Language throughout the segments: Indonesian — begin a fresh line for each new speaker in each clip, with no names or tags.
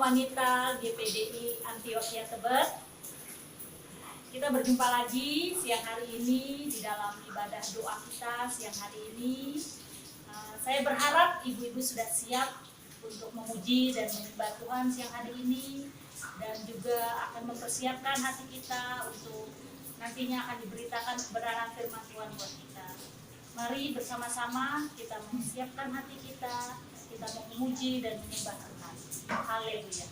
wanita GPDI Antioquia Tebet. Kita berjumpa lagi siang hari ini di dalam ibadah doa kita siang hari ini. Saya berharap ibu-ibu sudah siap untuk memuji dan menyembah Tuhan siang hari ini, dan juga akan mempersiapkan hati kita untuk nantinya akan diberitakan kebenaran firman Tuhan buat kita. Mari bersama-sama kita mempersiapkan hati kita mau memuji dan menyembah Tuhan. Haleluya.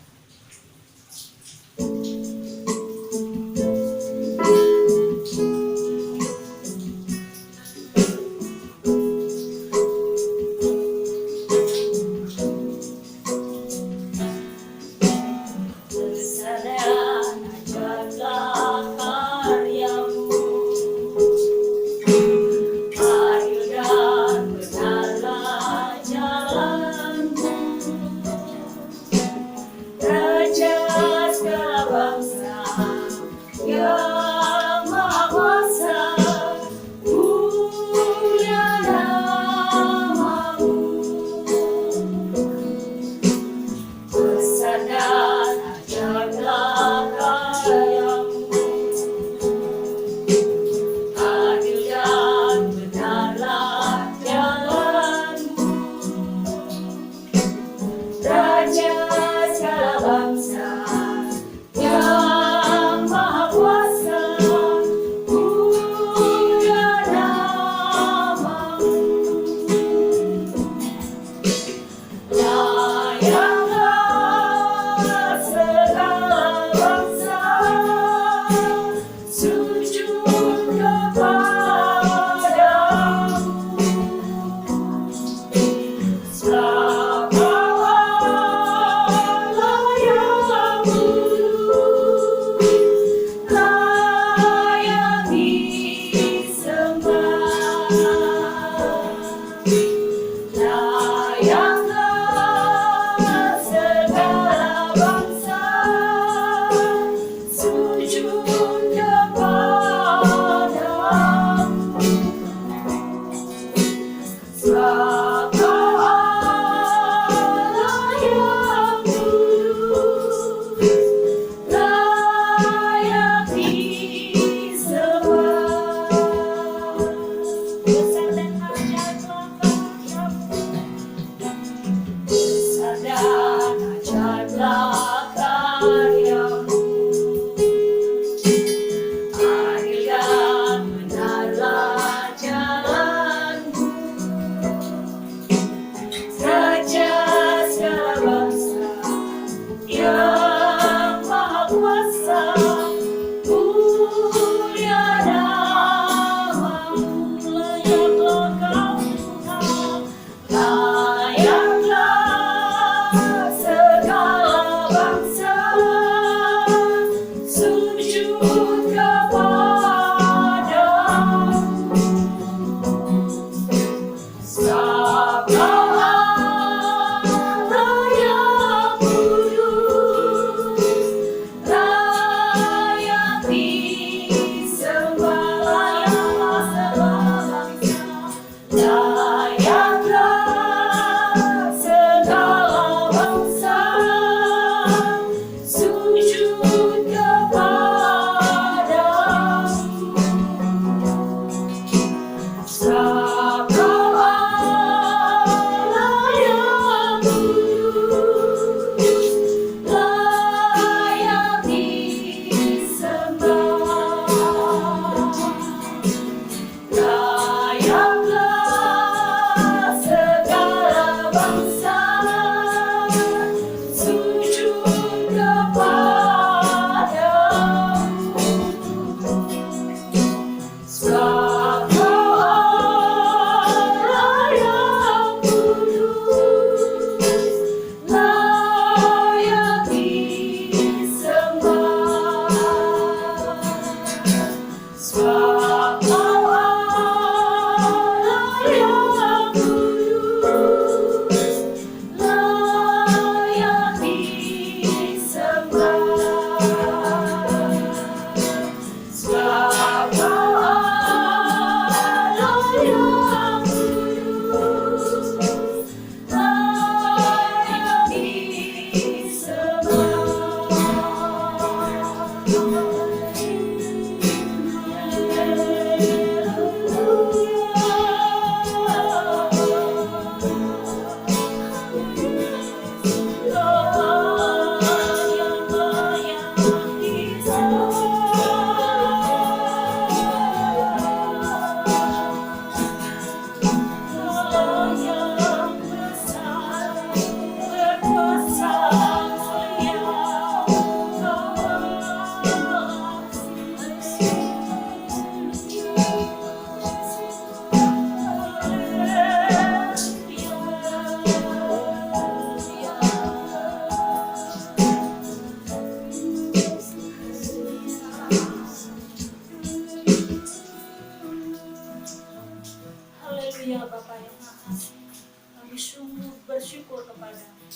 kepadamu.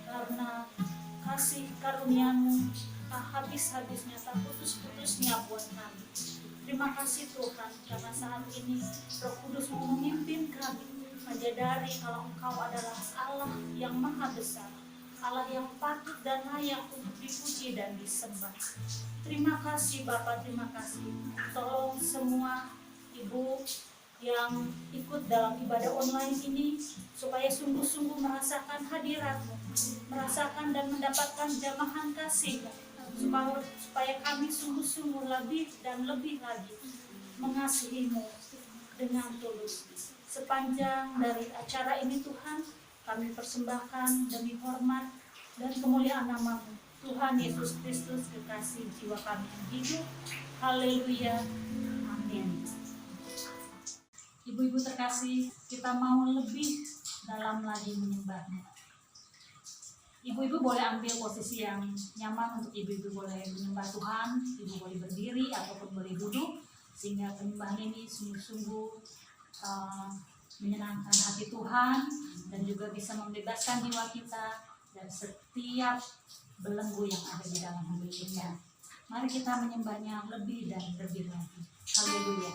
Karena kasih karunia-Mu tak habis-habisnya, tak putus-putusnya buat kami. Terima kasih Tuhan, karena saat ini Roh Kudus mau memimpin kami menyadari kalau Engkau adalah Allah yang maha besar, Allah yang patut dan layak untuk dipuji dan disembah. Terima kasih Bapa, terima kasih. Tolong semua ibu yang ikut dalam ibadah online ini supaya sungguh-sungguh merasakan hadirat-Mu, merasakan dan mendapatkan jamahan kasih-Mu, supaya kami sungguh-sungguh lebih dan lebih lagi mengasihi-Mu dengan tulus. Sepanjang dari acara ini Tuhan, kami persembahkan demi hormat dan kemuliaan nama-Mu, Tuhan Yesus Kristus, kekasih jiwa kami yang hidup. Haleluya, amin. Ibu-ibu terkasih, kita mau lebih dalam lagi menyembah-Mu. Ibu-ibu boleh ambil posisi yang nyaman untuk ibu-ibu boleh menyembah Tuhan. Ibu boleh berdiri ataupun boleh duduk, sehingga penyembahan ini sungguh-sungguh menyenangkan hati Tuhan dan juga bisa membebaskan jiwa kita dari setiap belenggu yang ada di dalam hidup kita. Mari kita menyembahnya lebih dan lebih lagi. Haleluya.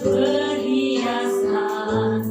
Berhiaskan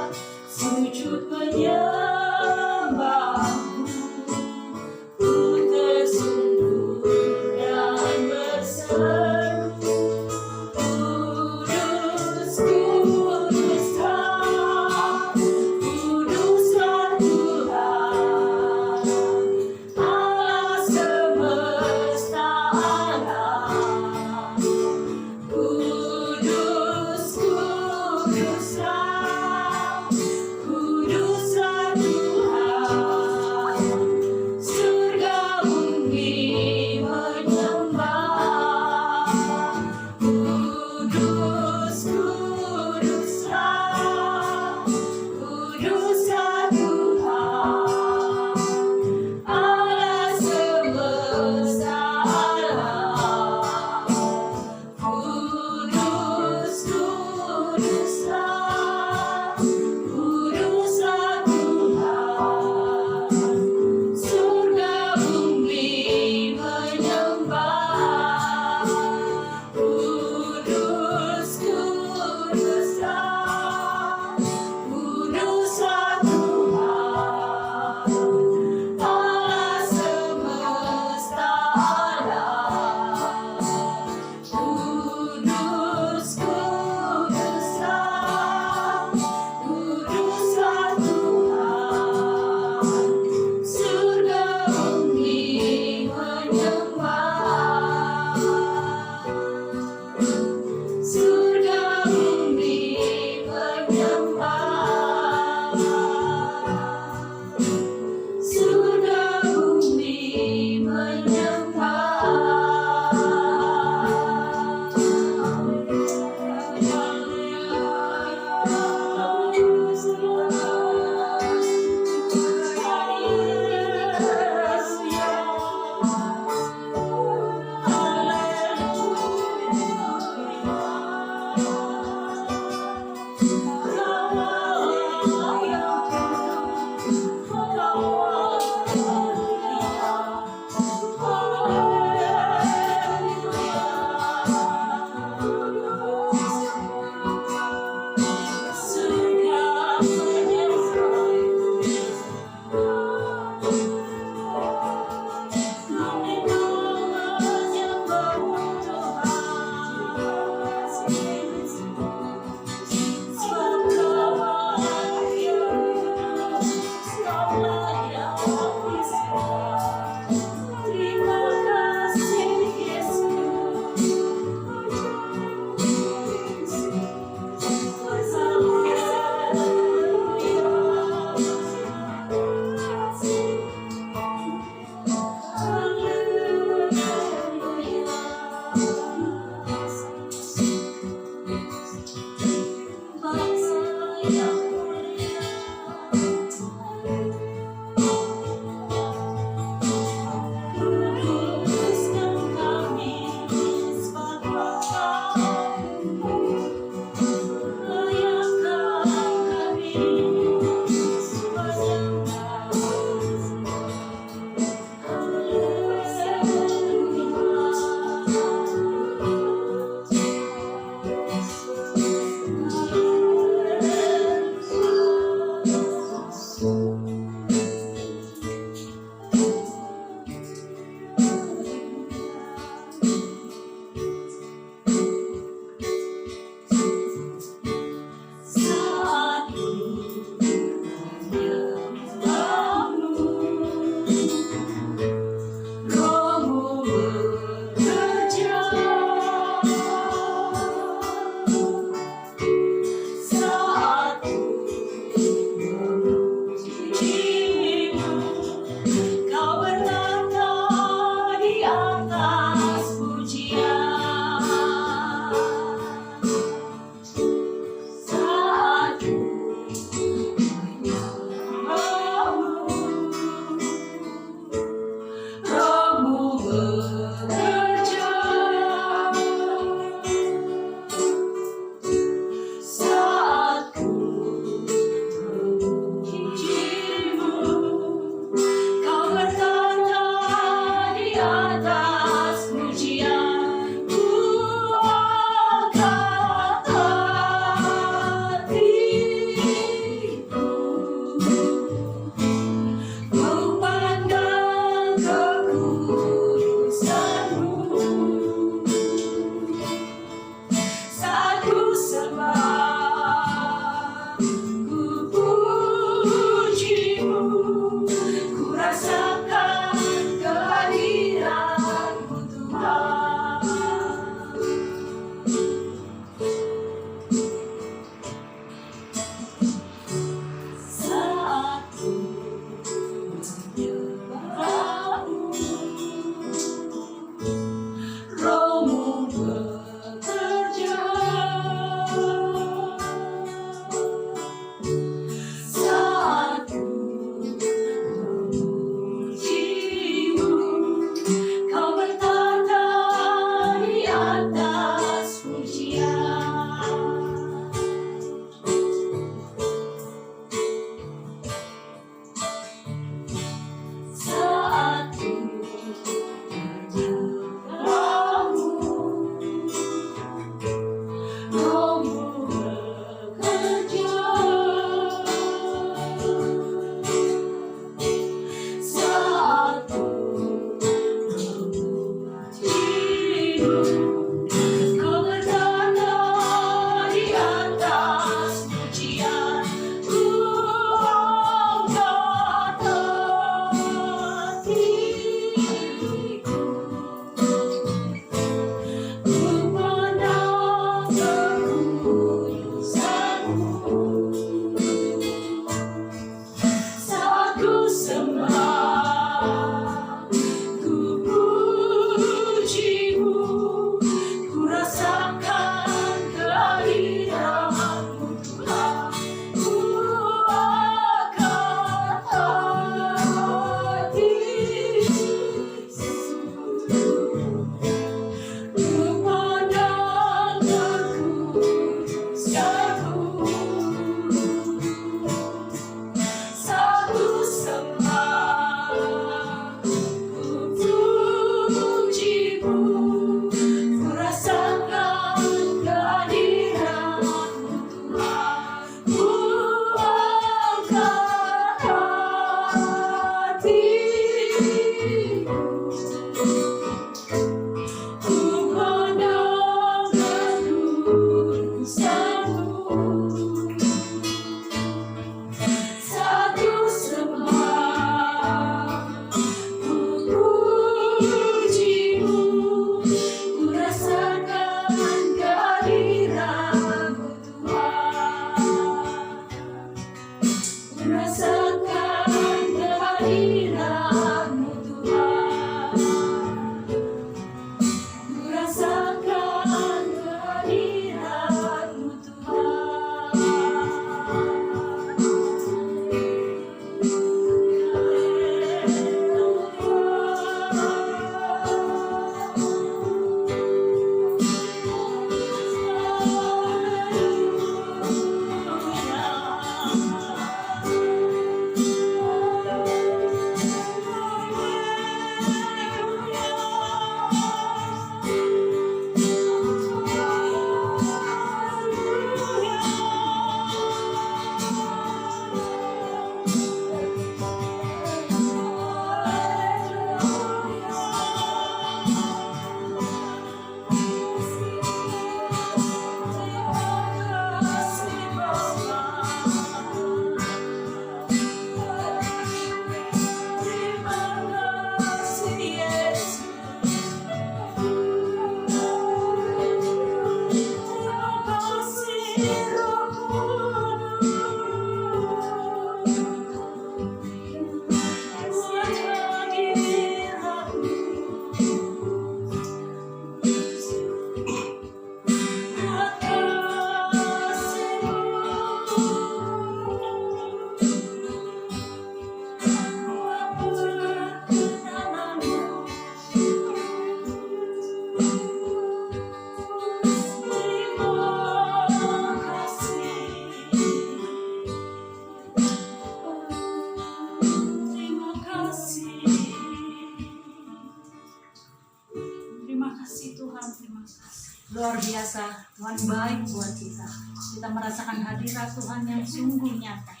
Tuhan baik buat kita. Kita merasakan hadirat Tuhan yang sungguh nyata.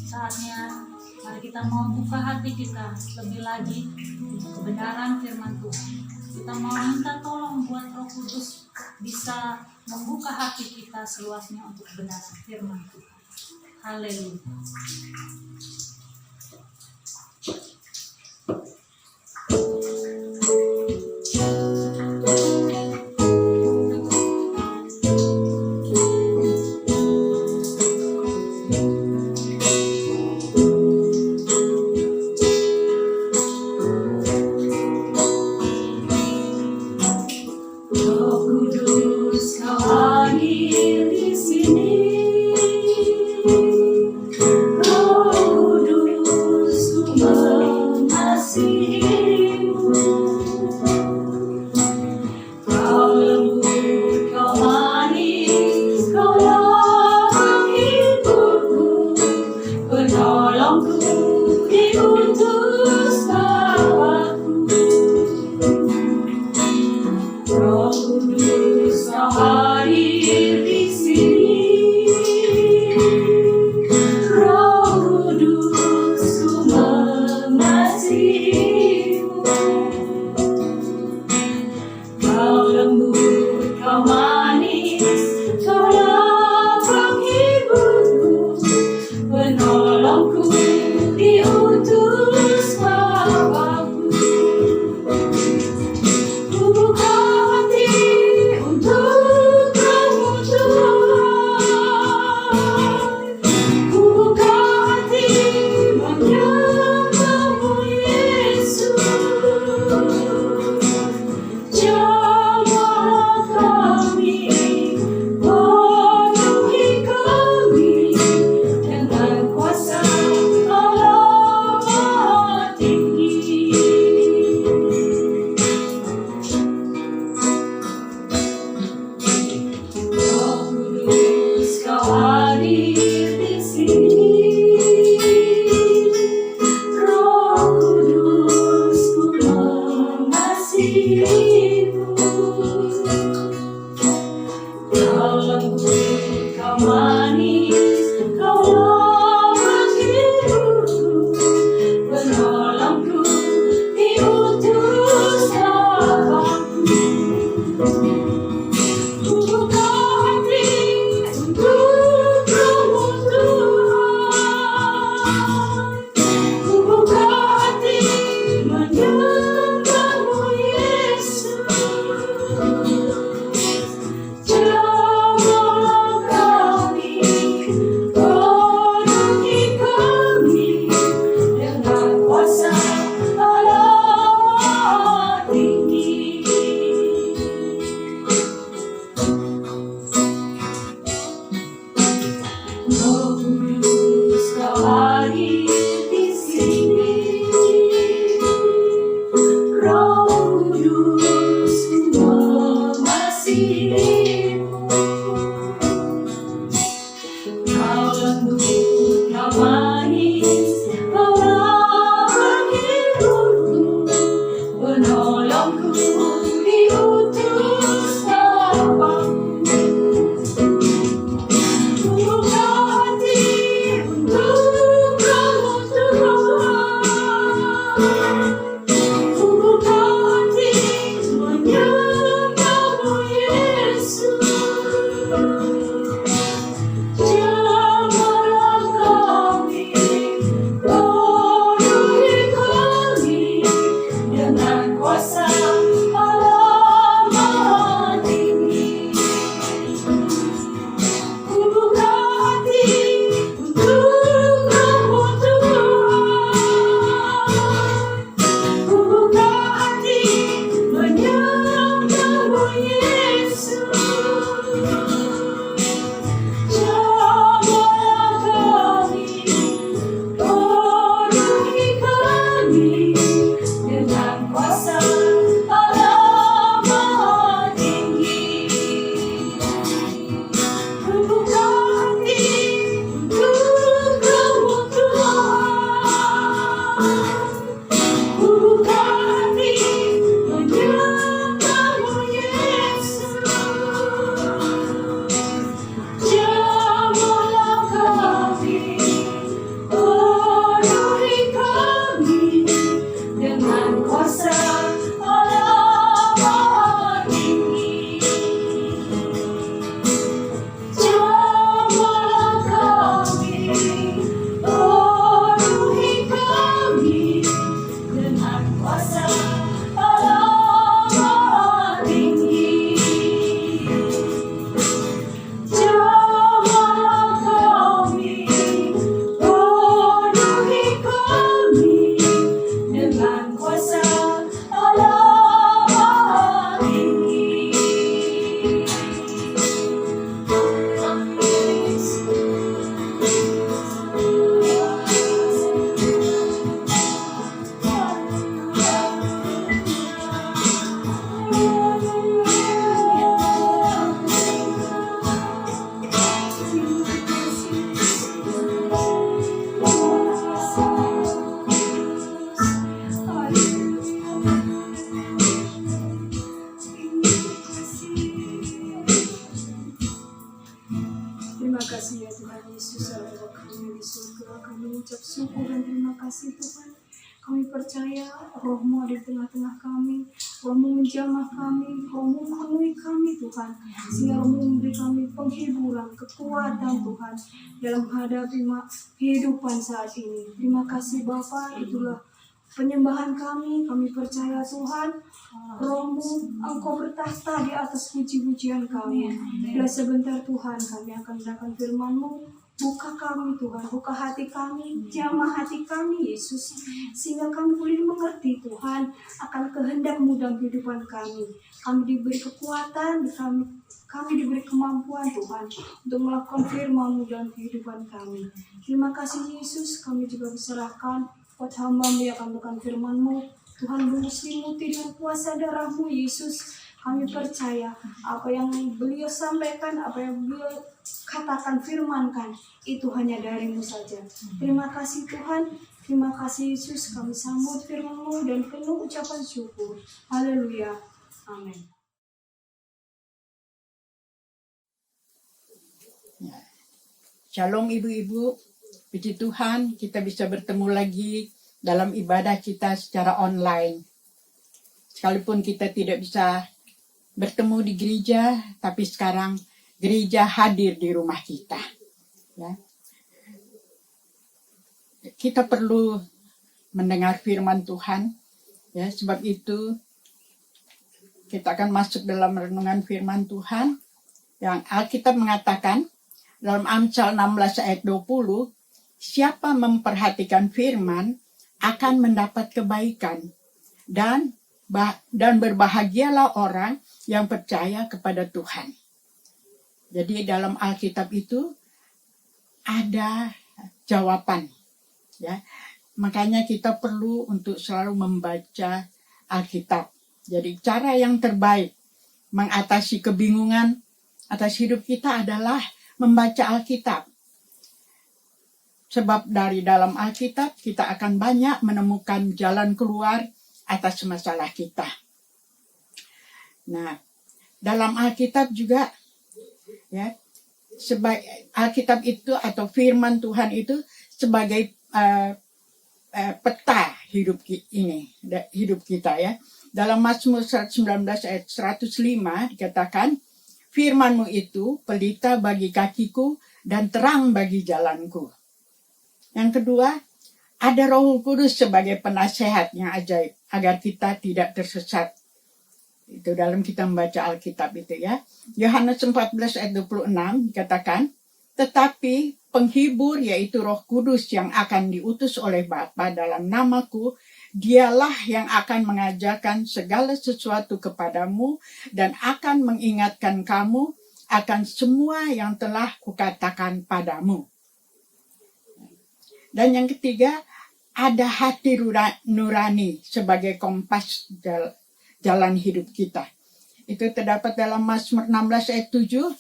Saatnya mari kita mau buka hati kita lebih lagi untuk kebenaran firman Tuhan. Kita mau minta tolong buat Roh Kudus bisa membuka hati kita seluasnya untuk kebenaran firman Tuhan. Haleluya.
Terima kasih ya Tuhan Yesus, Allah kami di surga. Kami ucap syukur dan terima kasih Tuhan. Kami percaya Roh-Mu ada di tengah-tengah kami, Roh-Mu menjamah kami, Roh-Mu memenuhi kami Tuhan, sehingga Roh-Mu memberi kami penghiburan, kekuatan Tuhan dalam menghadapi kehidupan saat ini. Terima kasih Bapa, itulah penyembahan kami percaya Tuhan, Roh-Mu Engkau bertahta di atas puji-pujian kami. Bila sebentar Tuhan kami akan mendengarkan firman-Mu. Buka kami Tuhan, buka hati kami, jamah hati kami Yesus, sehingga kami boleh mengerti Tuhan akan kehendak-Mu dalam kehidupan kami. Kami diberi kekuatan, kami diberi kemampuan Tuhan untuk melakukan firman-Mu dalam kehidupan kami. Terima kasih Yesus, kami juga berserahkan buat hamba-Mu yang akan melakukan firman-Mu. Tuhan selimuti dengan kuasa darah-Mu Yesus. Kami percaya apa yang beliau sampaikan, apa yang beliau katakan, firmankan, itu hanya dari-Mu saja. Terima kasih Tuhan, terima kasih Yesus. Kami sambut firman-Mu dan penuh ucapan syukur. Haleluya. Amin.
Shalom ibu-ibu, puji Tuhan kita bisa bertemu lagi dalam ibadah kita secara online. Sekalipun kita tidak bisa bertemu di gereja, tapi sekarang gereja hadir di rumah kita. Ya. Kita perlu mendengar firman Tuhan, ya. Sebab itu kita akan masuk dalam renungan firman Tuhan yang Alkitab mengatakan dalam Amsal 16 ayat 20, siapa memperhatikan firman akan mendapat kebaikan dan berbahagialah orang yang percaya kepada Tuhan. Jadi dalam Alkitab itu ada jawaban, ya. Makanya kita perlu untuk selalu membaca Alkitab. Jadi cara yang terbaik mengatasi kebingungan atas hidup kita adalah membaca Alkitab. Sebab dari dalam Alkitab kita akan banyak menemukan jalan keluar atas masalah kita. Nah, dalam Alkitab juga, ya, Alkitab itu atau firman Tuhan itu sebagai peta hidup kita, ya. Dalam Mazmur 119 ayat 105 dikatakan, firman-Mu itu pelita bagi kakiku dan terang bagi jalanku. Yang kedua, ada Roh Kudus sebagai penasehat yang ajaib agar kita tidak tersesat. Itu dalam kita membaca Alkitab itu, ya. Yohanes 14 ayat 26 dikatakan, tetapi penghibur yaitu Roh Kudus yang akan diutus oleh Bapa dalam namaku, dialah yang akan mengajarkan segala sesuatu kepadamu dan akan mengingatkan kamu akan semua yang telah kukatakan padamu. Dan yang ketiga, ada hati nurani sebagai kompas jalan hidup kita. Itu terdapat dalam Mazmur 16 ayat 7.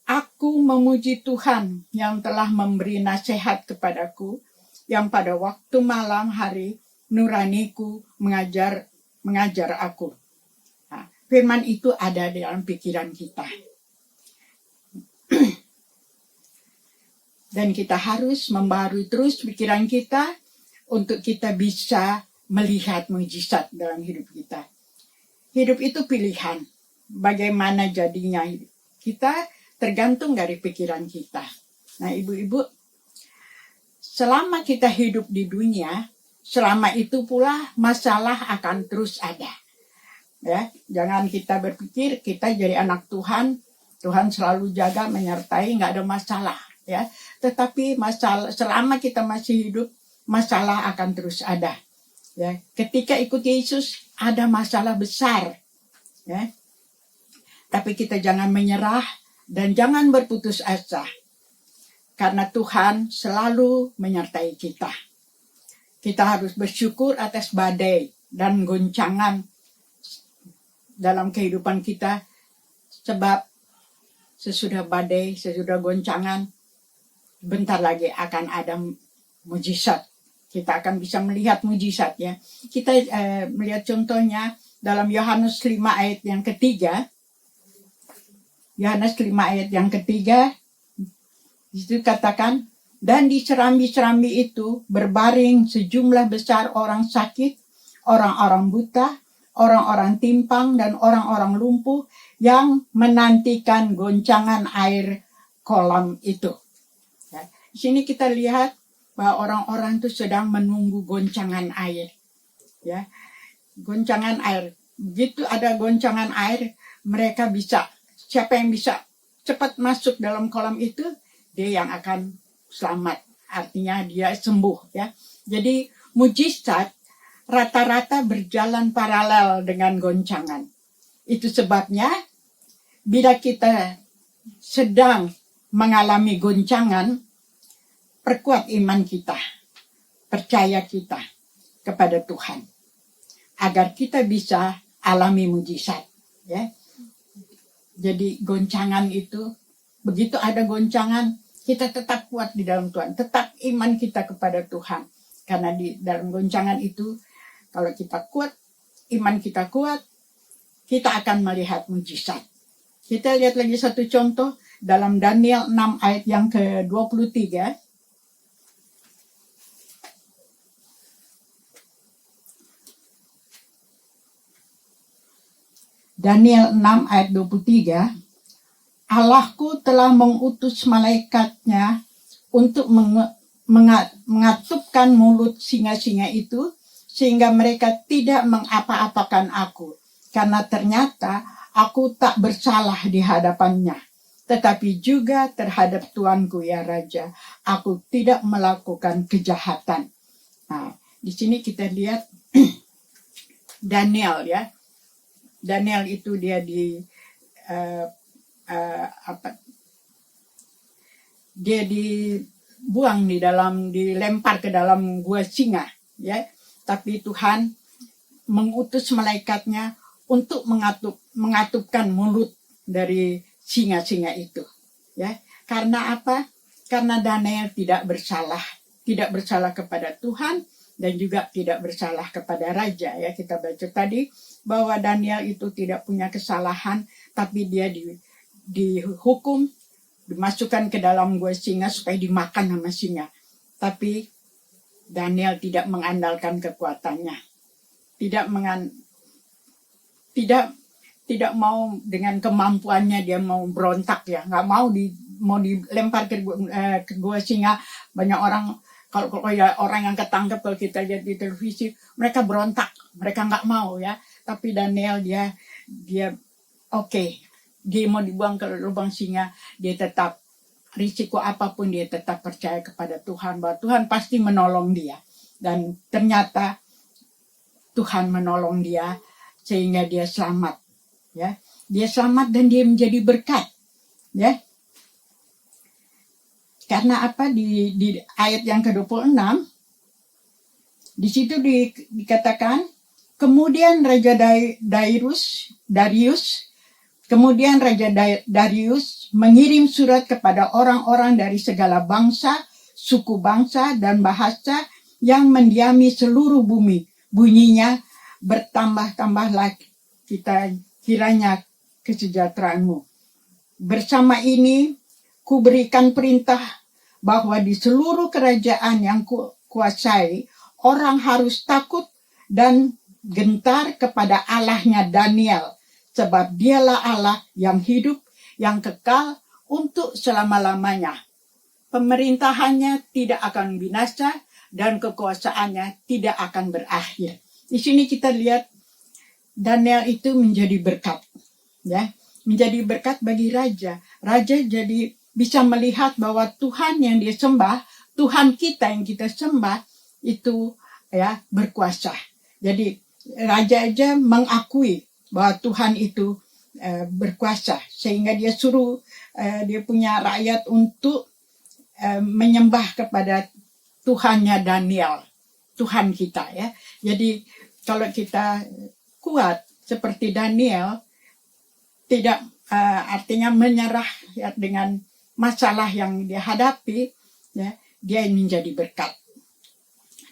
Aku memuji Tuhan yang telah memberi nasihat kepadaku, yang pada waktu malam hari nuraniku mengajar aku. Nah, firman itu ada di dalam pikiran kita. Dan kita harus membaharui terus pikiran kita untuk kita bisa melihat mukjizat dalam hidup kita. Hidup itu pilihan. Bagaimana jadinya hidup kita tergantung dari pikiran kita. Nah, ibu-ibu, selama kita hidup di dunia, selama itu pula masalah akan terus ada. Ya, jangan kita berpikir kita jadi anak Tuhan, Tuhan selalu jaga, menyertai, nggak ada masalah. Ya, tetapi masalah selama kita masih hidup, masalah akan terus ada. Ya, ketika ikut Yesus ada masalah besar. Ya, tapi kita jangan menyerah dan jangan berputus asa, karena Tuhan selalu menyertai kita. Kita harus bersyukur atas badai dan goncangan dalam kehidupan kita, sebab sesudah badai, sesudah goncangan, bentar lagi akan ada mujizat. Kita akan bisa melihat mujizat, ya. Kita melihat contohnya dalam Yohanes 5 ayat yang ketiga. Yohanes 5 ayat yang ketiga, Itu katakan, dan di serambi-serambi itu berbaring sejumlah besar orang sakit, orang-orang buta, orang-orang timpang, dan orang-orang lumpuh yang menantikan goncangan air kolam itu. Ya, di sini kita lihat bahwa orang-orang itu sedang menunggu goncangan air. Ya, goncangan air. Begitu ada goncangan air, mereka bisa, siapa yang bisa cepat masuk dalam kolam itu, dia yang akan selamat. Artinya dia sembuh. Ya. Jadi mujizat rata-rata berjalan paralel dengan goncangan. Itu sebabnya bila kita sedang mengalami goncangan, perkuat iman kita, percaya kita kepada Tuhan, agar kita bisa alami mujizat. Ya. Jadi goncangan itu, begitu ada goncangan, kita tetap kuat di dalam Tuhan, tetap iman kita kepada Tuhan. Karena di dalam goncangan itu, kalau kita kuat, iman kita kuat, kita akan melihat mujizat. Kita lihat lagi satu contoh dalam Daniel 6 ayat yang ke-23. Daniel 6 ayat 23. Allahku telah mengutus malaikatnya untuk mengatupkan mulut singa-singa itu, sehingga mereka tidak mengapa-apakan aku. Karena ternyata aku tak bersalah di hadapannya. Tetapi juga terhadap Tuanku ya Raja, aku tidak melakukan kejahatan. Nah, di sini kita lihat Daniel ya. Daniel itu dia dia dibuang dilempar ke dalam gua singa, ya. Tapi Tuhan mengutus malaikatnya untuk mengatupkan mulut dari singa-singa itu, ya. Karena apa? Karena Daniel tidak bersalah kepada Tuhan dan juga tidak bersalah kepada raja, ya. Kita baca tadi bahwa Daniel itu tidak punya kesalahan, tapi dia dihukum, dimasukkan ke dalam gua singa supaya dimakan sama singa. Tapi Daniel tidak mengandalkan kekuatannya, tidak mau dengan kemampuannya dia mau berontak, ya, nggak mau dilempar ke gua singa. Banyak orang kalau ya orang yang ketangkep, kalau kita lihat di televisi, mereka berontak, mereka nggak mau, ya. Tapi Daniel dia oke. Dia mau dibuang ke lubang singa, dia tetap risiko apapun dia tetap percaya kepada Tuhan, bahwa Tuhan pasti menolong dia. Dan ternyata Tuhan menolong dia sehingga dia selamat, ya. Dia selamat dan dia menjadi berkat, ya. Karena apa? Di ayat yang ke-26 di situ dikatakan, kemudian Raja Darius mengirim surat kepada orang-orang dari segala bangsa, suku bangsa, dan bahasa yang mendiami seluruh bumi. Bunyinya, bertambah-tambahlah kiranya kesejahteraanmu. Bersama ini, ku berikan perintah bahwa di seluruh kerajaan yang kuasai, orang harus takut dan gentar kepada Allahnya Daniel, sebab dialah Allah yang hidup, yang kekal untuk selama-lamanya. Pemerintahannya tidak akan binasa dan kekuasaannya tidak akan berakhir. Di sini kita lihat Daniel itu menjadi berkat, ya, menjadi berkat bagi raja. Raja jadi bisa melihat bahwa Tuhan yang dia sembah, Tuhan kita yang kita sembah itu, ya, berkuasa. Jadi raja aja mengakui bahwa Tuhan itu berkuasa, sehingga dia suruh dia punya rakyat untuk menyembah kepada Tuhannya Daniel, Tuhan kita, ya. Jadi kalau kita kuat seperti Daniel, tidak artinya menyerah, ya, dengan masalah yang dia hadapi, ya, dia menjadi berkat.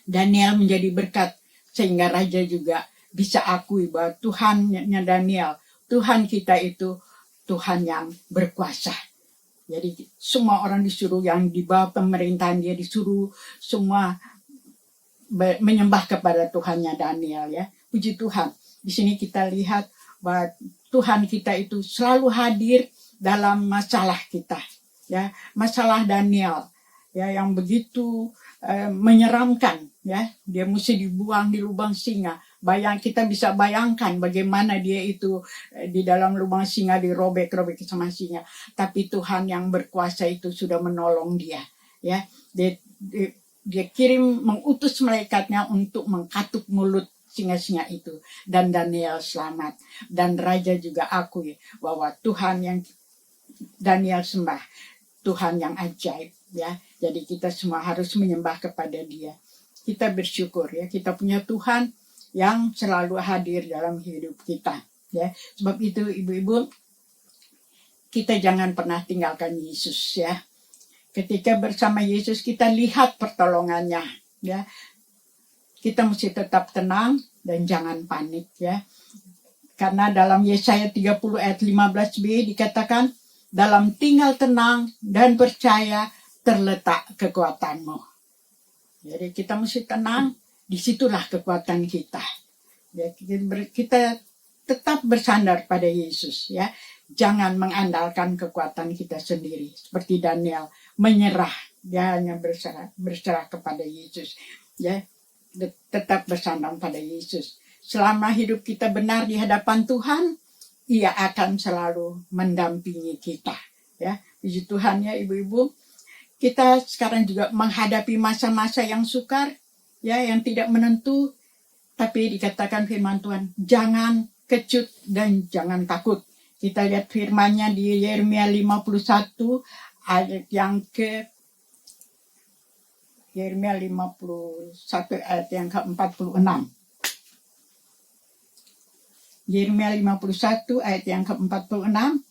Daniel menjadi berkat sehingga raja juga bisa akui bahwa Tuhannya Daniel, Tuhan kita itu Tuhan yang berkuasa. Jadi semua orang disuruh, yang di bawah pemerintahan dia disuruh semua menyembah kepada Tuhannya Daniel, ya. Puji Tuhan. Di sini kita lihat bahwa Tuhan kita itu selalu hadir dalam masalah kita, ya. Masalah Daniel, ya, yang begitu menyeramkan, ya. Dia mesti dibuang di lubang singa. Kita bisa bayangkan bagaimana dia itu di dalam lubang singa, dirobek-robek sama singa. Tapi Tuhan yang berkuasa itu sudah menolong dia, ya. Dia kirim, mengutus malaikatnya untuk mengkatuk mulut singa-singa itu, dan Daniel selamat. Dan raja juga akui bahwa Tuhan yang Daniel sembah Tuhan yang ajaib, ya. Jadi kita semua harus menyembah kepada dia. Kita bersyukur, ya, kita punya Tuhan yang selalu hadir dalam hidup kita, ya. Sebab itu ibu-ibu, kita jangan pernah tinggalkan Yesus, ya. Ketika bersama Yesus kita lihat pertolongannya, ya. Kita mesti tetap tenang dan jangan panik, ya. Karena dalam Yesaya 30 ayat 15b dikatakan, dalam tinggal tenang dan percaya terletak kekuatanmu. Jadi kita mesti tenang, disitulah kekuatan kita. Ya, kita tetap bersandar pada Yesus, ya. Jangan mengandalkan kekuatan kita sendiri. Seperti Daniel, menyerah. Dia hanya berserah kepada Yesus. Ya, tetap bersandar pada Yesus. Selama hidup kita benar di hadapan Tuhan, Ia akan selalu mendampingi kita. Ya, puji Tuhan, ya ibu-ibu. Kita sekarang juga menghadapi masa-masa yang sukar, ya, yang tidak menentu. Tapi dikatakan firman Tuhan, jangan kecut dan jangan takut. Kita lihat firman-Nya di Yeremia 51 ayat yang Yeremia 51 ayat yang ke-46. Yeremia 51 ayat yang ke-46.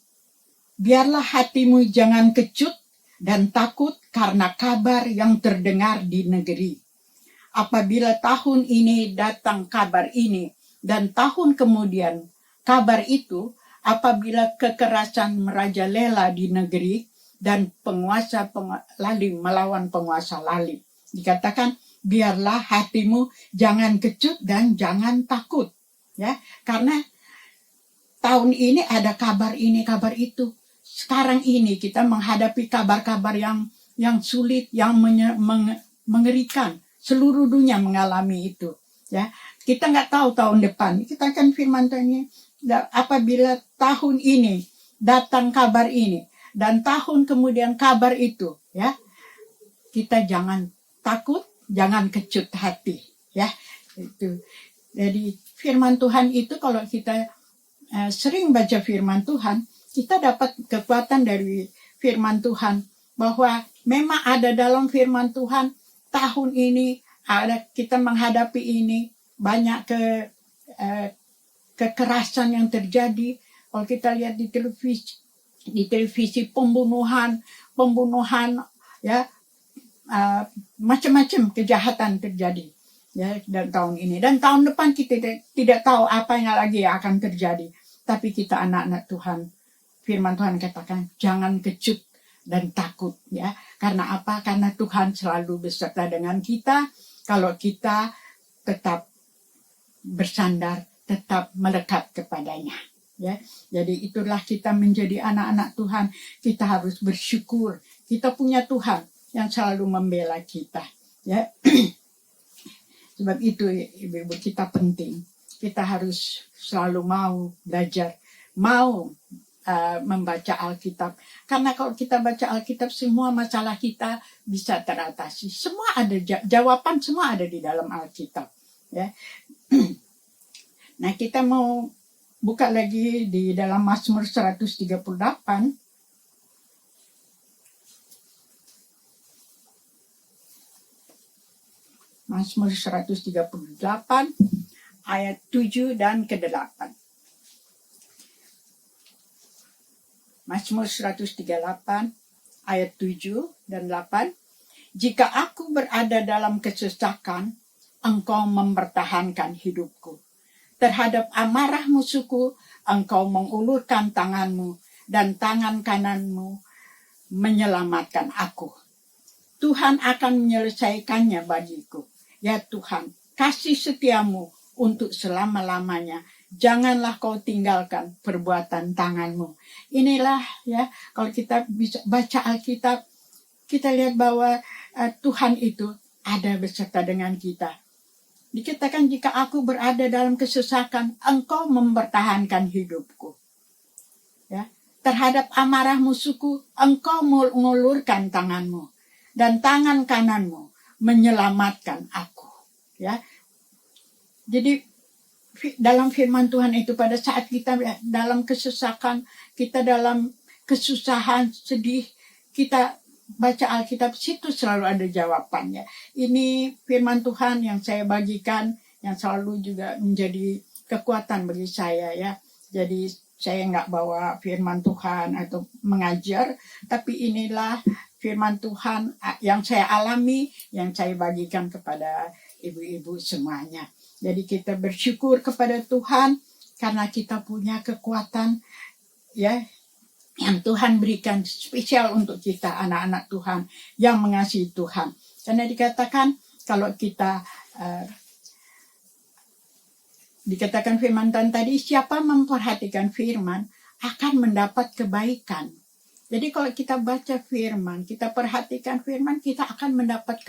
Biarlah hatimu jangan kecut dan takut karena kabar yang terdengar di negeri. Apabila tahun ini datang kabar ini, dan tahun kemudian kabar itu, apabila kekerasan merajalela di negeri, dan penguasa lalim melawan penguasa lalim. Dikatakan, biarlah hatimu jangan kecut dan jangan takut. Ya, karena tahun ini ada kabar ini, kabar itu. Sekarang ini kita menghadapi kabar-kabar yang sulit, yang mengerikan. Seluruh dunia mengalami itu. Ya, kita nggak tahu tahun depan. Kita akan firman Tuhan, apabila tahun ini datang kabar ini dan tahun kemudian kabar itu, ya, kita jangan takut, jangan kecut hati. Ya, itu. Jadi firman Tuhan itu kalau kita sering baca firman Tuhan, kita dapat kekuatan dari firman Tuhan, bahwa memang ada dalam firman Tuhan tahun ini ada kita menghadapi ini banyak kekerasan yang terjadi. Kalau kita lihat di televisi pembunuhan, ya, macam-macam kejahatan terjadi, ya, dan tahun ini dan tahun depan kita tidak tahu apa yang lagi akan terjadi. Tapi kita anak-anak Tuhan, firman Tuhan katakan jangan kecut dan takut, ya. Karena apa? Karena Tuhan selalu beserta dengan kita kalau kita tetap bersandar, tetap melekat kepadanya, ya. Jadi itulah kita menjadi anak-anak Tuhan. Kita harus bersyukur kita punya Tuhan yang selalu membela kita, ya. Sebab itu ibu-ibu, kita penting. Kita harus selalu mau belajar, mau membaca Alkitab. Karena kalau kita baca Alkitab, semua masalah kita bisa teratasi. Semua ada jawaban, semua ada di dalam Alkitab, ya. Nah, kita mau buka lagi di dalam Mazmur 138. Mazmur 138 ayat 7 dan ke-8. Mazmur 138 ayat 7 dan 8. Jika aku berada dalam kesesakan, Engkau mempertahankan hidupku. Terhadap amarah musuhku, Engkau mengulurkan tanganmu, dan tangan kananmu menyelamatkan aku. Tuhan akan menyelesaikannya bagiku. Ya Tuhan, kasih setiamu untuk selama-lamanya. Janganlah kau tinggalkan perbuatan tanganmu. Inilah ya, kalau kita bisa baca Alkitab, kita lihat bahwa Tuhan itu ada beserta dengan kita. Dikatakan jika aku berada dalam kesesakan, engkau mempertahankan hidupku. Ya, terhadap amarah musuhku, engkau mengulurkan tanganmu dan tangan kananmu menyelamatkan aku. Ya, jadi dalam firman Tuhan itu pada saat kita dalam kesesakan, kita dalam kesusahan, sedih, kita baca Alkitab, situ selalu ada jawabannya. Ini firman Tuhan yang saya bagikan, yang selalu juga menjadi kekuatan bagi saya ya. Jadi saya nggak bawa firman Tuhan atau mengajar, tapi inilah firman Tuhan yang saya alami, yang saya bagikan kepada ibu-ibu semuanya. Jadi kita bersyukur kepada Tuhan karena kita punya kekuatan ya, yang Tuhan berikan spesial untuk kita, anak-anak Tuhan yang mengasihi Tuhan. Karena dikatakan kalau kita dikatakan firman Tuhan tadi, siapa memperhatikan firman akan mendapat kebaikan. Jadi kalau kita baca firman, kita perhatikan firman, kita akan mendapat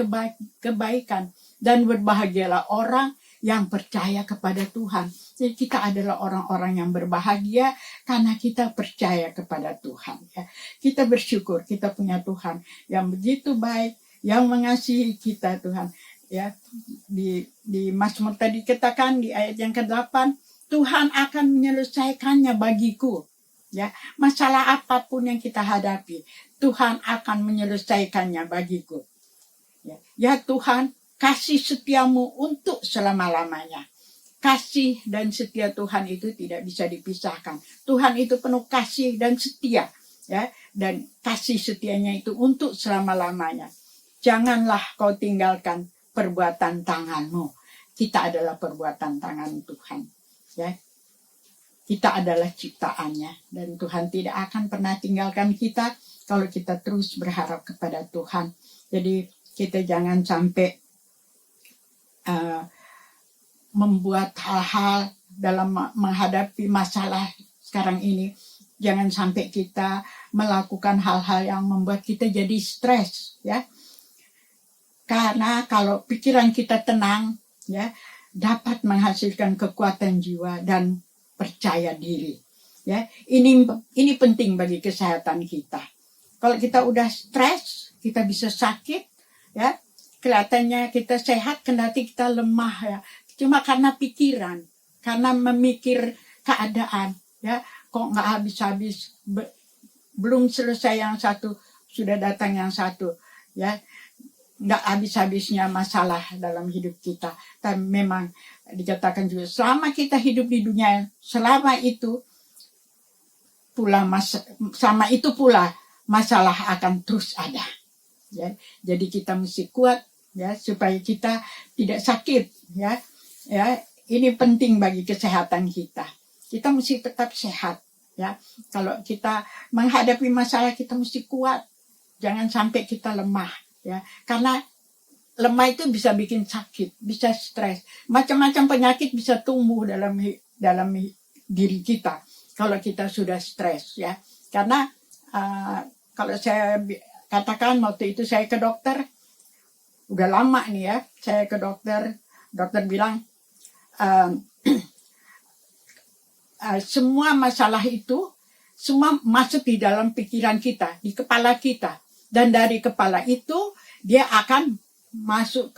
kebaikan. Dan berbahagialah orang yang percaya kepada Tuhan. Jadi kita adalah orang-orang yang berbahagia karena kita percaya kepada Tuhan. Ya. Kita bersyukur kita punya Tuhan yang begitu baik, yang mengasihi kita Tuhan. Ya, di Mazmur tadi katakan di ayat yang ke-8, Tuhan akan menyelesaikannya bagiku. Ya, masalah apapun yang kita hadapi, Tuhan akan menyelesaikannya bagiku. Ya Tuhan, kasih setiamu untuk selama-lamanya. Kasih dan setia Tuhan itu tidak bisa dipisahkan. Tuhan itu penuh kasih dan setia, ya, dan kasih setianya itu untuk selama-lamanya. Janganlah kau tinggalkan perbuatan tanganmu. Kita adalah perbuatan tangan Tuhan, ya. Kita adalah ciptaannya dan Tuhan tidak akan pernah tinggalkan kita kalau kita terus berharap kepada Tuhan. Jadi kita jangan sampai membuat hal-hal dalam menghadapi masalah sekarang ini. Jangan sampai kita melakukan hal-hal yang membuat kita jadi stres, ya. Karena kalau pikiran kita tenang, ya, dapat menghasilkan kekuatan jiwa dan percaya diri. Ya, ini penting bagi kesehatan kita. Kalau kita udah stres, kita bisa sakit, ya. Kelihatannya kita sehat, kendati kita lemah, ya. Cuma karena pikiran, karena memikir keadaan, ya. Kok nggak habis-habis, belum selesai yang satu, sudah datang yang satu, ya. Nggak habis-habisnya masalah dalam hidup kita. Dan memang dikatakan juga, selama kita hidup di dunia, selama itu pula sama itu pula masalah akan terus ada. Ya, jadi kita mesti kuat, ya, supaya kita tidak sakit, ya. Ya, ini penting bagi kesehatan kita. Kita mesti tetap sehat, ya. Kalau kita menghadapi masalah, kita mesti kuat. Jangan sampai kita lemah, ya. Karena lemah itu bisa bikin sakit, bisa stres. Macam-macam penyakit bisa tumbuh dalam diri kita kalau kita sudah stres, ya. Karena kalau saya katakan waktu itu saya ke dokter, udah lama nih ya, saya ke dokter bilang semua masalah itu semua masuk di dalam pikiran kita, di kepala kita, dan dari kepala itu dia akan masuk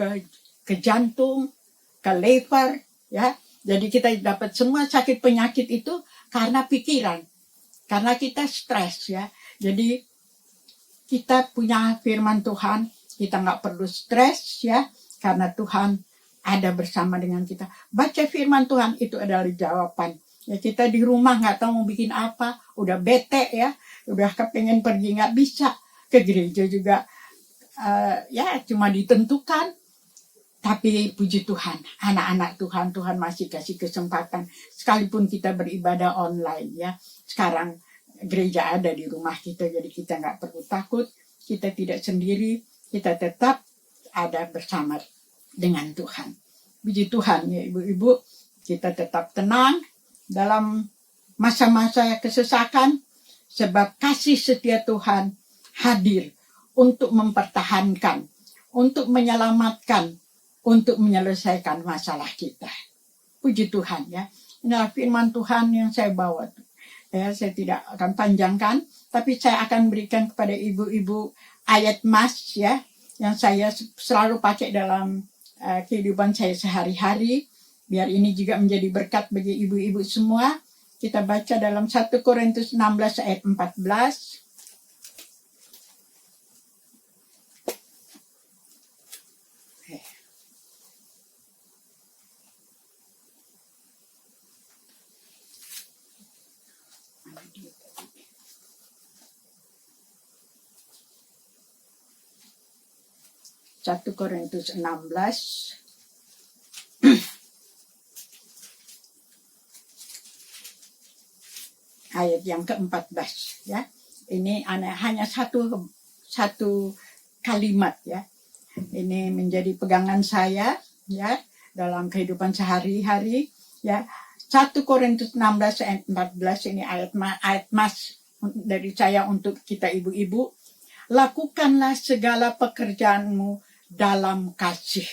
ke jantung, ke liver, ya. Jadi kita dapat semua sakit penyakit itu karena pikiran, karena kita stres, ya. Jadi kita punya firman Tuhan, kita nggak perlu stres, ya, karena Tuhan ada bersama dengan kita. Baca firman Tuhan itu adalah jawaban. Ya, kita di rumah nggak tahu mau bikin apa, udah bete, ya, udah kepengen pergi nggak bisa, ke gereja juga ya cuma ditentukan. Tapi puji Tuhan, anak-anak Tuhan masih kasih kesempatan, sekalipun kita beribadah online, ya. Sekarang gereja ada di rumah kita, jadi kita nggak perlu takut, kita tidak sendiri, kita tetap ada bersama dengan Tuhan. Puji Tuhan ya ibu-ibu, kita tetap tenang dalam masa-masa kesesakan, sebab kasih setia Tuhan hadir untuk mempertahankan, untuk menyelamatkan, untuk menyelesaikan masalah kita. Puji Tuhan ya. Inilah firman Tuhan yang saya bawa. Ya, saya tidak akan panjangkan, tapi saya akan berikan kepada ibu-ibu ayat mas ya, yang saya selalu pakai dalam kehidupan saya sehari-hari. Biar ini juga menjadi berkat bagi ibu-ibu semua. Kita baca dalam 1 Korintus 16 ayat 14. Satu Korintus 16 ayat yang ke-14 ya. Ini hanya satu kalimat ya. Ini menjadi pegangan saya ya dalam kehidupan sehari-hari ya. 1 Korintus 16 ayat 14 ini ayat mas dari saya untuk kita ibu-ibu. Lakukanlah segala pekerjaanmu dalam kasih.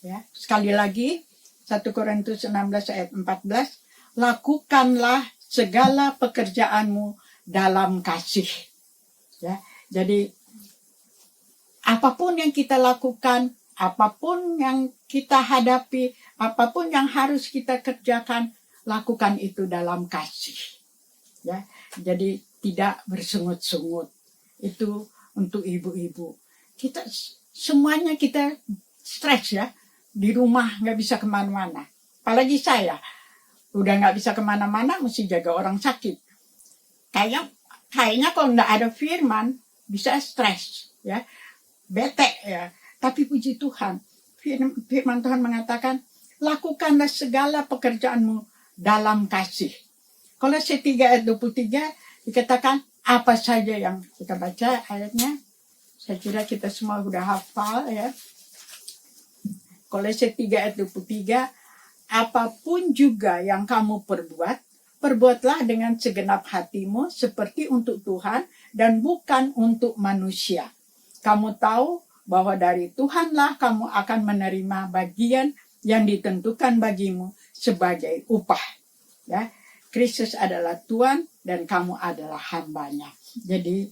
Ya, sekali lagi 1 Korintus 16 ayat 14, lakukanlah segala pekerjaanmu dalam kasih. Ya, jadi apapun yang kita lakukan, apapun yang kita hadapi, apapun yang harus kita kerjakan, lakukan itu dalam kasih. Ya, jadi tidak bersungut-sungut. Itu untuk ibu-ibu. Kita semuanya kita stres ya, di rumah nggak bisa kemana-mana. Apalagi saya, udah nggak bisa kemana-mana, mesti jaga orang sakit. Kayaknya kalau nggak ada firman, bisa stres ya, bete ya. Tapi puji Tuhan, firman Tuhan mengatakan, lakukanlah segala pekerjaanmu dalam kasih. Kolose 3 ayat 23 dikatakan, apa saja yang kita baca ayatnya, saya kira kita semua sudah hafal ya. Kolose 3 ayat 23, apapun juga yang kamu perbuat, perbuatlah dengan segenap hatimu seperti untuk Tuhan dan bukan untuk manusia. Kamu tahu bahwa dari Tuhanlah kamu akan menerima bagian yang ditentukan bagimu sebagai upah. Ya, Kristus adalah Tuhan dan kamu adalah hambanya. Jadi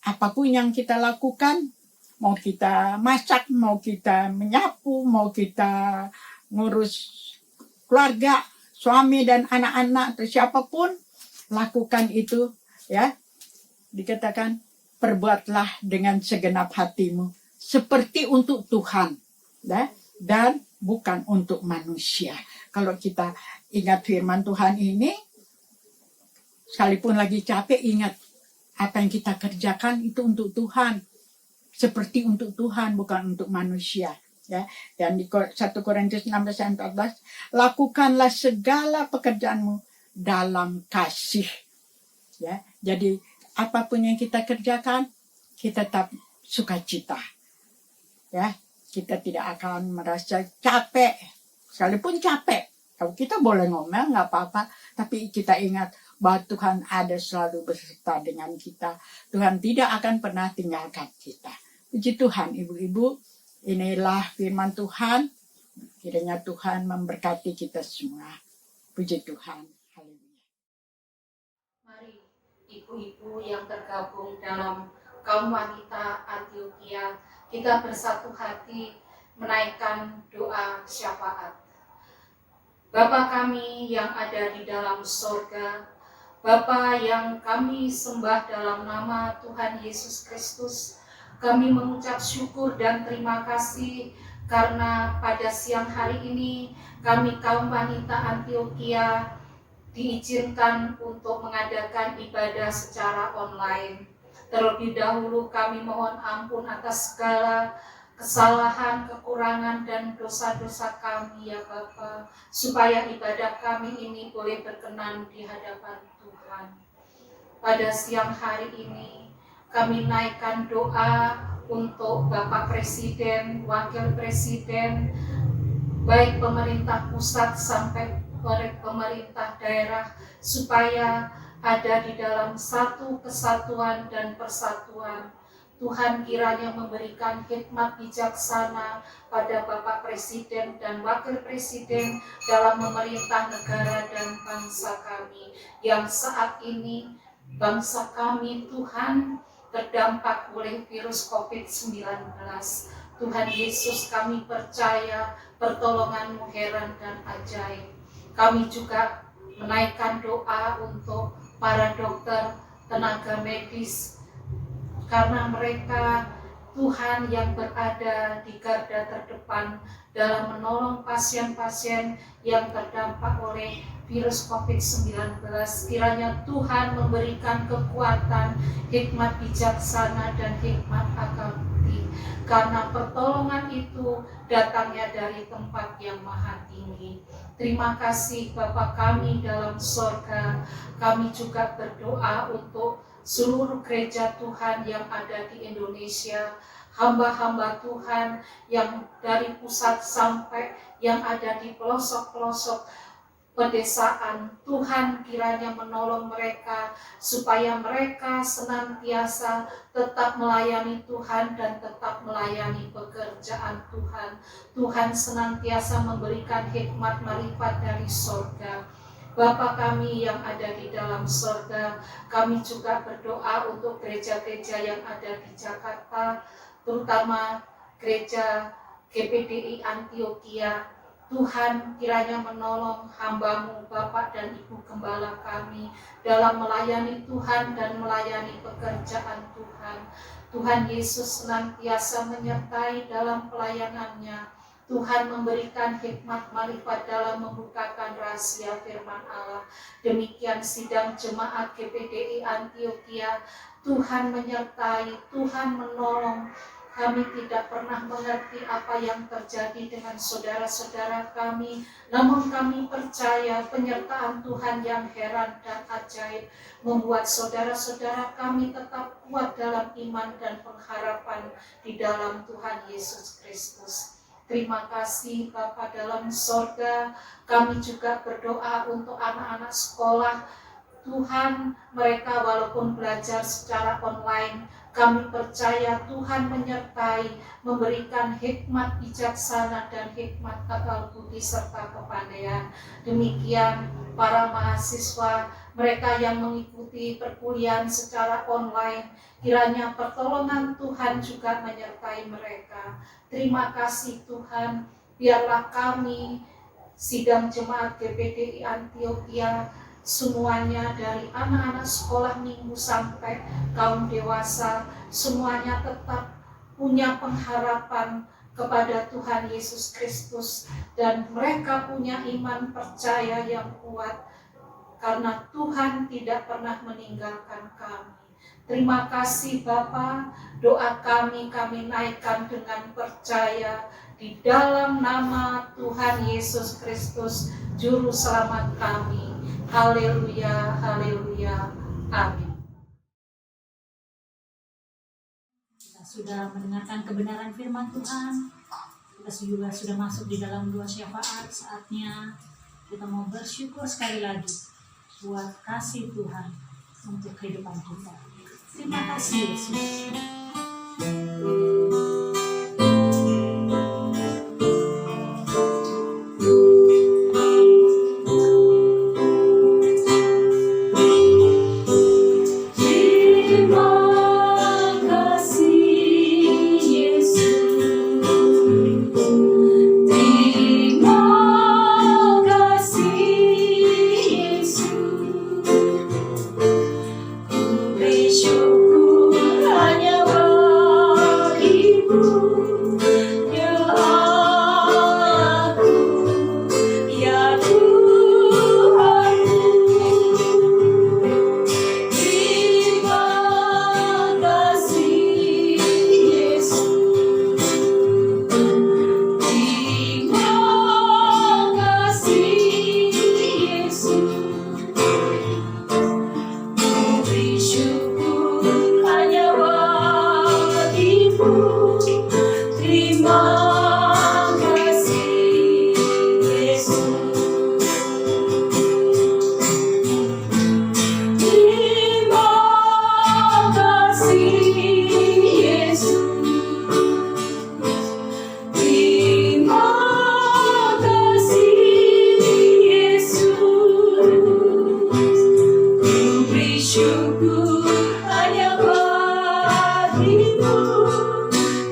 apapun yang kita lakukan, mau kita masak, mau kita menyapu, mau kita ngurus keluarga, suami dan anak-anak atau siapapun, lakukan itu ya. Dikatakan perbuatlah dengan segenap hatimu seperti untuk Tuhan ya, dan bukan untuk manusia. Kalau kita ingat firman Tuhan ini, sekalipun lagi capek, ingat apa yang kita kerjakan itu untuk Tuhan, seperti untuk Tuhan, bukan untuk manusia. Ya, dan di 1 Korintus 16 ayat 14, lakukanlah segala pekerjaanmu dalam kasih. Ya, jadi apapun yang kita kerjakan, kita tetap sukacita. Ya, kita tidak akan merasa capek, sekalipun capek. Kalau kita boleh ngomel nggak apa-apa, tapi kita ingat bahwa Tuhan ada selalu beserta dengan kita. Tuhan tidak akan pernah tinggalkan kita. Puji Tuhan, ibu-ibu, inilah firman Tuhan. Kiranya Tuhan memberkati kita semua. Puji Tuhan. Haleluya.
Mari ibu-ibu yang tergabung dalam kaum wanita Antioquia, kita bersatu hati menaikkan doa syafaat. Bapa kami yang ada di dalam sorga, Bapa yang kami sembah dalam nama Tuhan Yesus Kristus, kami mengucap syukur dan terima kasih karena pada siang hari ini kami kaum wanita Antioquia diizinkan untuk mengadakan ibadah secara online. Terlebih dahulu kami mohon ampun atas segala kesalahan, kekurangan, dan dosa-dosa kami ya Bapa, supaya ibadah kami ini boleh berkenan di hadapan Tuhan. pada siang hari ini kami naikkan doa untuk Bapak Presiden, Wakil Presiden, baik pemerintah pusat sampai pemerintah daerah, supaya ada di dalam satu kesatuan dan persatuan. Tuhan kiranya memberikan hikmat bijaksana pada Bapak Presiden dan Wakil Presiden dalam memerintah negara dan bangsa kami, yang saat ini bangsa kami, Tuhan, terdampak oleh virus COVID-19. Tuhan Yesus, kami percaya pertolongan-Mu heran dan ajaib. Kami juga menaikkan doa untuk para dokter, tenaga medis, karena mereka, Tuhan, yang berada di garda terdepan dalam menolong pasien-pasien yang terdampak oleh virus COVID-19. Kiranya Tuhan memberikan kekuatan, hikmat bijaksana, dan hikmat akal budi, karena pertolongan itu datangnya dari tempat yang maha tinggi. Terima kasih Bapa kami dalam sorga. Kami juga berdoa untuk seluruh gereja Tuhan yang ada di Indonesia, hamba-hamba Tuhan yang dari pusat sampai yang ada di pelosok-pelosok pedesaan. Tuhan kiranya menolong mereka supaya mereka senantiasa tetap melayani Tuhan dan tetap melayani pekerjaan Tuhan. Tuhan senantiasa memberikan hikmat marifat dari surga. Bapa kami yang ada di dalam surga, kami juga berdoa untuk gereja-gereja yang ada di Jakarta, terutama gereja GPDI Antioquia. Tuhan kiranya menolong hamba-Mu, Bapak dan Ibu Gembala kami, dalam melayani Tuhan dan melayani pekerjaan Tuhan. Tuhan Yesus senantiasa menyertai dalam pelayanannya. Tuhan memberikan hikmat marifat dalam membukakan rahasia firman Allah. Demikian sidang jemaat GPDI Antioquia, Tuhan menyertai, Tuhan menolong. Kami tidak pernah mengerti apa yang terjadi dengan saudara-saudara kami, namun kami percaya penyertaan Tuhan yang heran dan ajaib membuat saudara-saudara kami tetap kuat dalam iman dan pengharapan di dalam Tuhan Yesus Kristus. Terima kasih Bapa dalam sorga. Kami juga berdoa untuk anak-anak sekolah. Tuhan, mereka walaupun belajar secara online, kami percaya Tuhan menyertai, memberikan hikmat bijaksana dan hikmat akal budi serta kepandaian. Demikian para mahasiswa, mereka yang mengikuti perkuliahan secara online, kiranya pertolongan Tuhan juga menyertai mereka. Terima kasih Tuhan, biarlah kami, sidang jemaat GPDI Antioquia, semuanya dari anak-anak sekolah minggu sampai kaum dewasa, semuanya tetap punya pengharapan kepada Tuhan Yesus Kristus, dan mereka punya iman percaya yang kuat karena Tuhan tidak pernah meninggalkan kami. Terima kasih Bapa, doa kami naikkan dengan percaya di dalam nama Tuhan Yesus Kristus, Juru Selamat kami. Haleluya, haleluya, amin.
Kita sudah mendengarkan kebenaran firman Tuhan. Kita juga sudah masuk di dalam doa syafaat. Saatnya kita mau bersyukur sekali lagi buat kasih Tuhan untuk kehidupan kita. Terima kasih Yesus.
Bersyukur hanya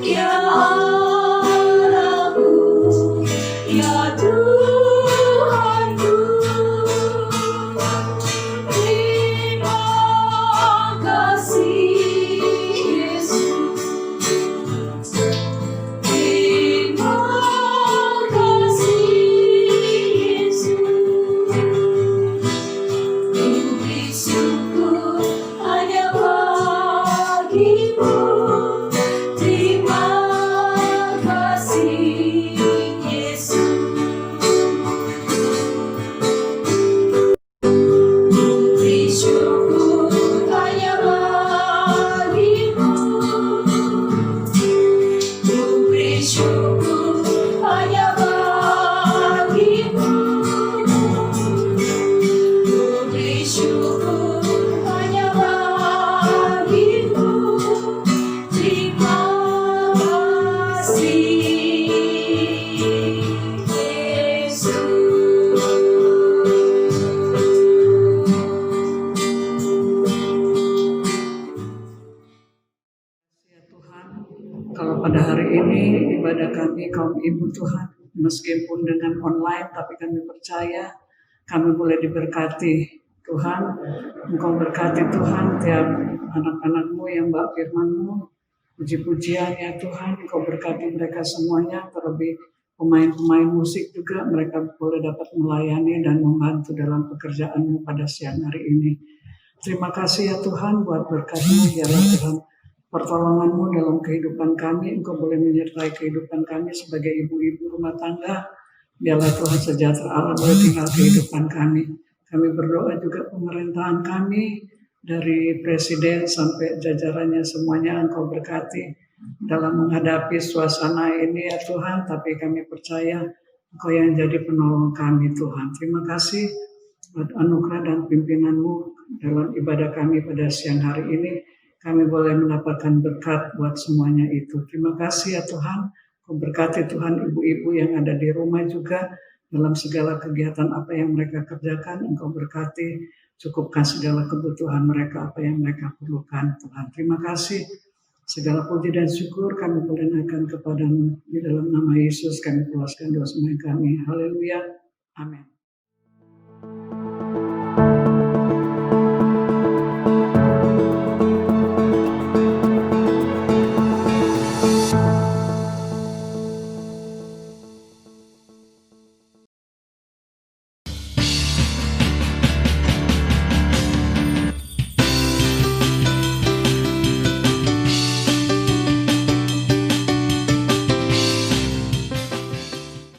ya Allahku, ya Tuhanku. Terima kasih Yesus, terima kasih Yesus. Ku beri syukur hanya bagimu. Terima kasih Yesus. Ku beri syukur hanya bagimu. Ku beri syukur hanya bagimu. Ku beri syukur hanya bagimu. Terima kasih
Ya Tuhan, kalau pada hari ini ibadah kami kaum ibu Tuhan, meskipun dengan online, tapi kami percaya kami boleh diberkati. Tuhan, Engkau berkati Tuhan tiap anak-anak-Mu yang bawa firman-Mu, puji-pujian ya Tuhan, Engkau berkati mereka semuanya, terlebih pemain-pemain musik juga, mereka boleh dapat melayani dan membantu dalam pekerjaan-Mu pada siang hari ini. Terima kasih ya Tuhan buat berkat-Mu, biarlah Tuhan pertolongan-Mu dalam kehidupan kami, Engkau boleh menyertai kehidupan kami sebagai ibu-ibu rumah tangga. Biarlah Tuhan sejahtera Allah boleh tinggal kehidupan kami. Kami berdoa juga pemerintahan kami, dari presiden sampai jajarannya semuanya Engkau berkati dalam menghadapi suasana ini ya Tuhan. Tapi kami percaya Engkau yang jadi penolong kami Tuhan. Terima kasih buat anugerah dan pimpinan-Mu dalam ibadah kami pada siang hari ini. Kami boleh mendapatkan berkat buat semuanya itu. Terima kasih ya Tuhan. Kau berkati Tuhan ibu-ibu yang ada di rumah juga dalam segala kegiatan apa yang mereka kerjakan. Engkau berkati, cukupkan segala kebutuhan mereka apa yang mereka perlukan Tuhan. Terima kasih. Segala puji dan syukur kami boleh naikkan kepadamu. Di dalam nama Yesus kami puaskan doa semua kami. Haleluya. Amin.